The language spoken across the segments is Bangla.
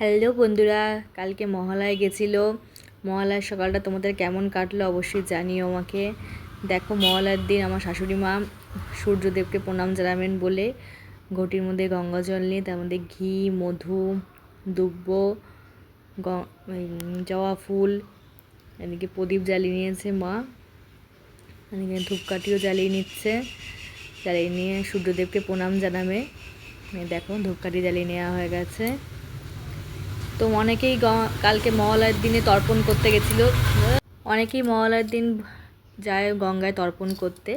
হ্যালো বন্ধুরা, কালকে মহালয়া গেছিল। মহালয়ার সকালটা তোমাদের কেমন কাটলো অবশ্যই জানিও আমাকে। দেখো, মহালয়ার দিন আমার শাশুড়ি মা সূর্যদেবকে প্রণাম জানাবেন বলে ঘটির মধ্যে গঙ্গা জল নিয়ে তার মধ্যে ঘি, মধু, দুব্ব, জবা ফুল, এদিকে প্রদীপ জ্বালিয়ে নিয়েছে মা, এদিকে ধূপকাঠিও জ্বালিয়ে নিচ্ছে। জ্বালিয়ে নিয়ে সূর্যদেবকে প্রণাম জানাবে। দেখো, ধূপকাঠি জ্বালিয়ে নেওয়া হয়ে গেছে। তো অনেকেই কালকে মহালয়ার দিনে তর্পণ করতে গেছিলো। অনেকেই মহালয়ার দিন যায় গঙ্গায় তর্পণ করতে,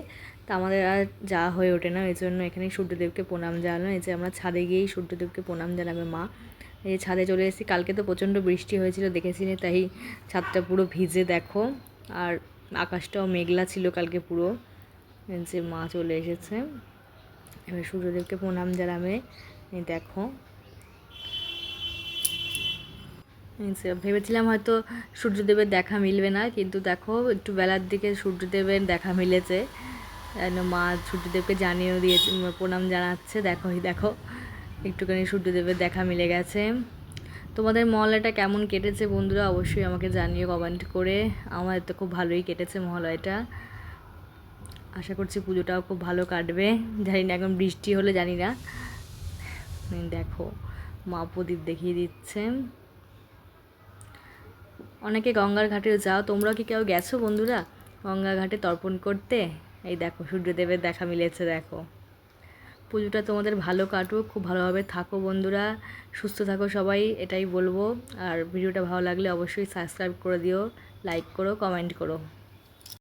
তা আমাদের আর যাওয়া হয়ে ওঠে না। এই জন্য এখানে সূর্যদেবকে প্রণাম জানানো। এই যে আমরা ছাদে গিয়েই সূর্যদেবকে প্রণাম জানাবে মা। এই ছাদে চলে এসেছি। কালকে তো প্রচণ্ড বৃষ্টি হয়েছিল, দেখেছিনি, তাই ছাদটা পুরো ভিজে দেখো। আর আকাশটাও মেঘলা ছিল কালকে পুরো। যে মা চলে এসেছে, এবার সূর্যদেবকে প্রণাম জানাবে। এই দেখো, ভেবেছিলাম হয়তো সূর্যদেবের দেখা মিলবে না, কিন্তু দেখো একটু বেলার দিকে সূর্যদেবের দেখা মিলেছে। মা সূর্যদেবকে জানিয়েও দিয়েছে, প্রণাম জানাচ্ছে। দেখো একটুখানি সূর্যদেবের দেখা মিলে গেছে। তোমাদের মহালয়াটা কেমন কেটেছে বন্ধুরা অবশ্যই আমাকে জানিও কমেন্ট করে। আমার তো খুব ভালোই কেটেছে মহালয়াটা। আশা করছি পুজোটাও খুব ভালো কাটবে। জানি না, এখন বৃষ্টি হলে জানি না। দেখো, মা প্রদীপ দেখিয়ে দিচ্ছে। অনেকে গঙ্গার ঘাটেও যাও, তোমরা কি কেউ গেছো বন্ধুরা গঙ্গার ঘাটে তর্পণ করতে? এই দেখো, সূর্যদেবের দেখা মিলেছে। দেখো, পুজোটা তোমাদের ভালো কাটুক, খুব ভালোভাবে থাকো বন্ধুরা, সুস্থ থাকো সবাই, এটাই বলবো। আর ভিডিওটা ভালো লাগলে অবশ্যই সাবস্ক্রাইব করে দিও, লাইক করো, কমেন্ট করো।